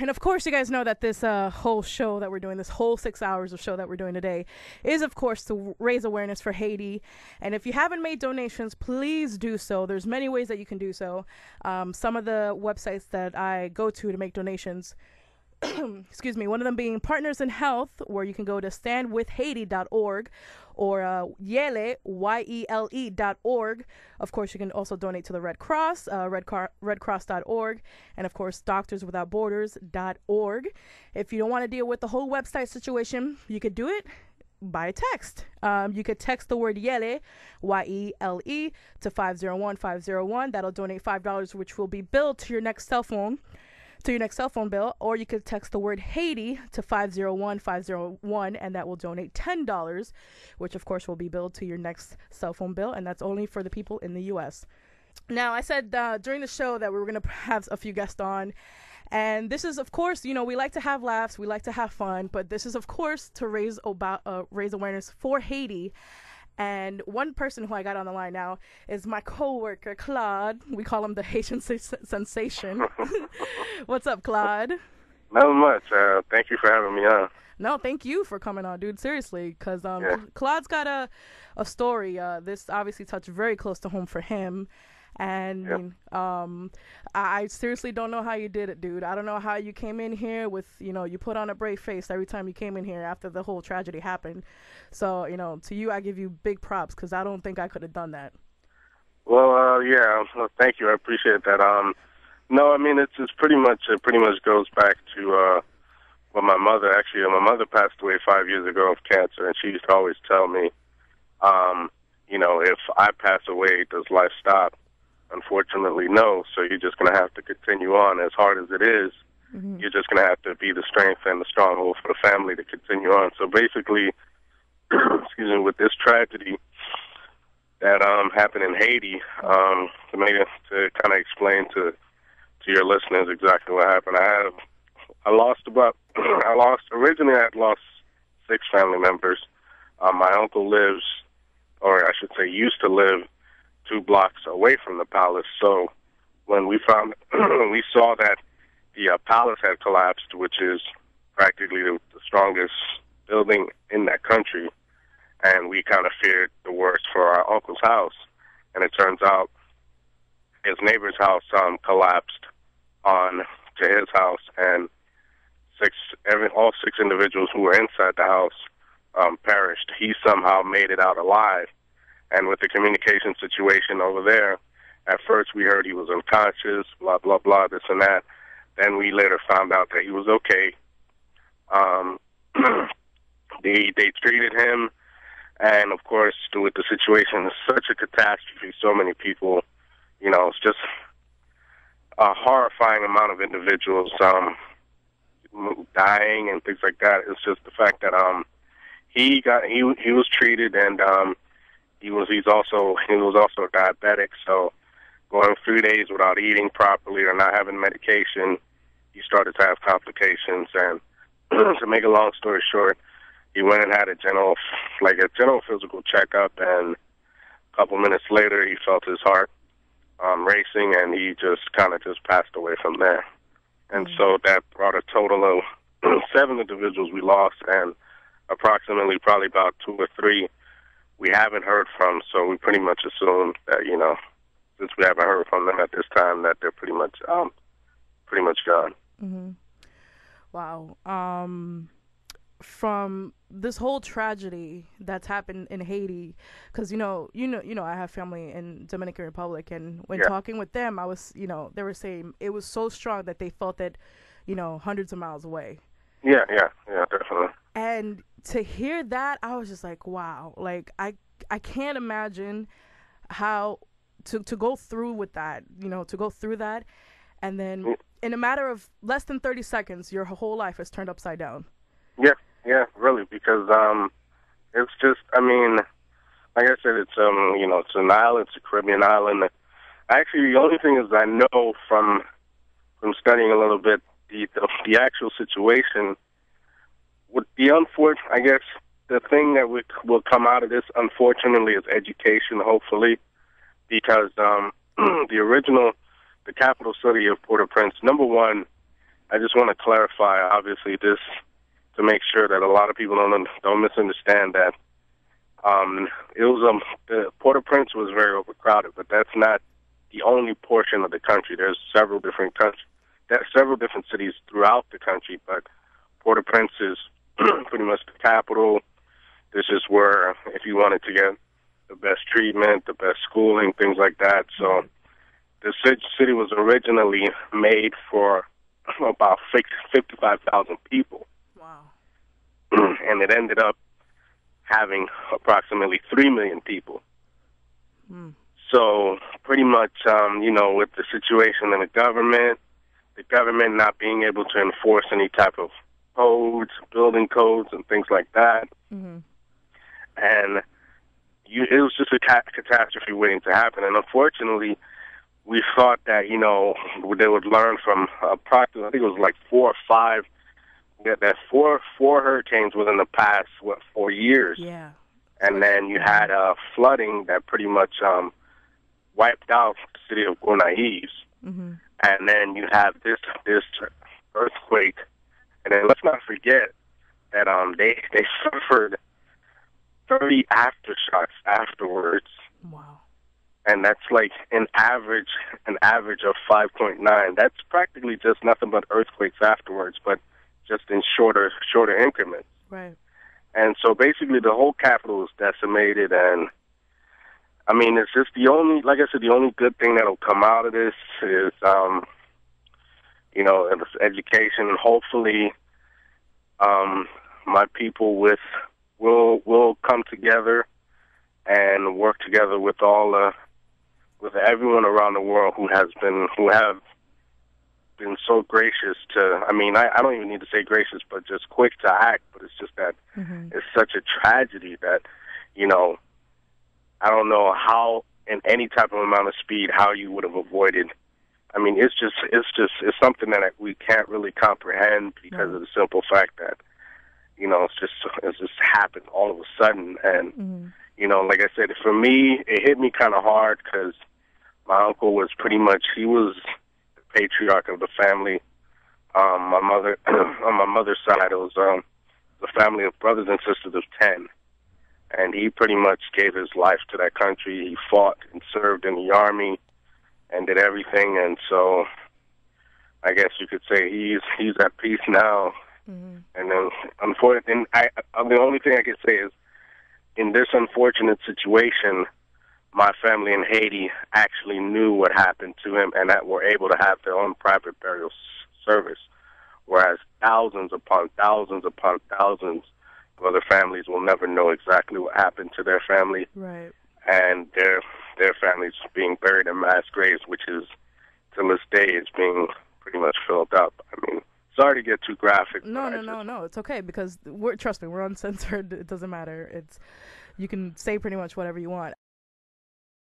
And of course, you guys know that this whole show that we're doing, this whole 6 hours of show that we're doing today, is of course to raise awareness for Haiti. And if you haven't made donations, please do so. There's many ways that you can do so. Some of the websites that I go to make donations, excuse me, one of them being Partners in Health, where you can go to standwithhaiti.org, or Yele, YELE.org. Of course, you can also donate to the Red Cross, redcross.org, and of course, doctorswithoutborders.org. If you don't want to deal with the whole website situation, you could do it by text. You could text the word Yele, YELE, to 501-501. That'll donate $5, which will be billed to your next cell phone bill, or you could text the word Haiti to 501-501, and that will donate $10, which of course will be billed to your next cell phone bill, and that's only for the people in the U.S. Now, I said during the show that we were going to have a few guests on, and this is, of course, we like to have laughs, we like to have fun, but this is, of course, to raise awareness for Haiti. And one person who I got on the line now is my coworker, Claude. We call him the Haitian sensation. What's up, Claude? Not much. Thank you for having me on. No, thank you for coming on, dude. Seriously, because Claude's got a story. This obviously touched very close to home for him. And I seriously don't know how you did it, dude. I don't know how you came in here with, you put on a brave face every time you came in here after the whole tragedy happened. So, to you, I give you big props, because I don't think I could have done that. Well, yeah. Well, thank you. I appreciate that. No, I mean, it pretty much goes back to well, my mother passed away 5 years ago of cancer, and she used to always tell me, if I pass away, does life stop? Unfortunately, no. So you're just going to have to continue on. As hard as it is, you're just going to have to be the strength and the stronghold for the family to continue on. So basically, excuse me, with this tragedy that happened in Haiti, to kind of explain to your listeners exactly what happened. Originally I had lost 6 family members. My uncle lives, or I should say used to live, 2 blocks away from the palace. So when we saw that the palace had collapsed, which is practically the strongest building in that country, and we kind of feared the worst for our uncle's house. And it turns out his neighbor's house collapsed on to his house, and all 6 individuals who were inside the house perished. He somehow made it out alive. And with the communication situation over there, at first we heard he was unconscious, blah, blah, blah, this and that. Then we later found out that he was okay. They treated him, and of course, with the situation, it's such a catastrophe, so many people, it's just a horrifying amount of individuals dying and things like that. It's just the fact that he was treated, and he was also diabetic, so going 3 days without eating properly or not having medication, he started to have complications. And to make a long story short, he went and had a general physical checkup, and a couple minutes later he felt his heart racing, and he just passed away from there. And so that brought a total of 7 individuals we lost, and approximately probably about 2 or 3 we haven't heard from. So we pretty much assume that, since we haven't heard from them at this time, that they're pretty much gone. Mm-hmm. Wow. From this whole tragedy that's happened in Haiti, because I have family in Dominican Republic, and when talking with them, I was, they were saying it was so strong that they felt it, hundreds of miles away. Yeah, definitely. And to hear that, I was just like, wow. Like, I can't imagine how to go through with that, to go through that. And then in a matter of less than 30 seconds, your whole life is turned upside down. Yeah, really, because it's just, like I said, it's it's an island, it's a Caribbean island. Actually, the only thing is I know from studying a little bit the actual situation. With the I guess the thing that will come out of this, unfortunately, is education. Hopefully, because the capital city of Port-au-Prince, number one, I just want to clarify, obviously, this to make sure that a lot of people don't misunderstand that it was Port-au-Prince was very overcrowded, but that's not the only portion of the country. There's several different cities throughout the country, but Port-au-Prince is pretty much the capital. This is where, if you wanted to get the best treatment, the best schooling, things like that. So the city was originally made for about 55,000 people. Wow. And it ended up having approximately 3 million people. Mm. So pretty much, with the situation in the government not being able to enforce any type of codes, building codes, and things like that. Mm-hmm. And it was just a catastrophe waiting to happen. And unfortunately, we thought that, they would learn from approximately, I think it was like 4 or 5, that four hurricanes within the past, 4 years. Yeah. And then you had flooding that pretty much wiped out the city of Gonaives. Mm-hmm. And then you have this earthquake. And then let's not forget that they suffered 30 aftershocks afterwards. Wow. And that's like an average of 5.9. That's practically just nothing but earthquakes afterwards, but just in shorter increments. Right. And so basically the whole capital was decimated, and I mean, it's just the only good thing that'll come out of this is, it's education, and hopefully, my people will come together and work together with with everyone around the world who have been so gracious to, I don't even need to say gracious, but just quick to act. But it's just that it's such a tragedy that, I don't know how, in any type of amount of speed, how you would have avoided. I mean, it's something that we can't really comprehend because of the simple fact that, it's just happened all of a sudden. And, like I said, for me, it hit me kind of hard because my uncle was he was the patriarch of the family. On my mother's side, it was the family of brothers and sisters of 10. And he pretty much gave his life to that country. He fought and served in the army and did everything. And so I guess you could say he's at peace now. Mm-hmm. And then, unfortunately, the only thing I could say is, in this unfortunate situation, my family in Haiti actually knew what happened to him and that were able to have their own private burial service, whereas thousands upon thousands upon thousands of other families will never know exactly what happened to their family. Right. And their families being buried in mass graves, which is, to this day, is being pretty much filled up. I mean, sorry to get too graphic. No, it's okay, because trust me, we're uncensored. It doesn't matter. You can say pretty much whatever you want.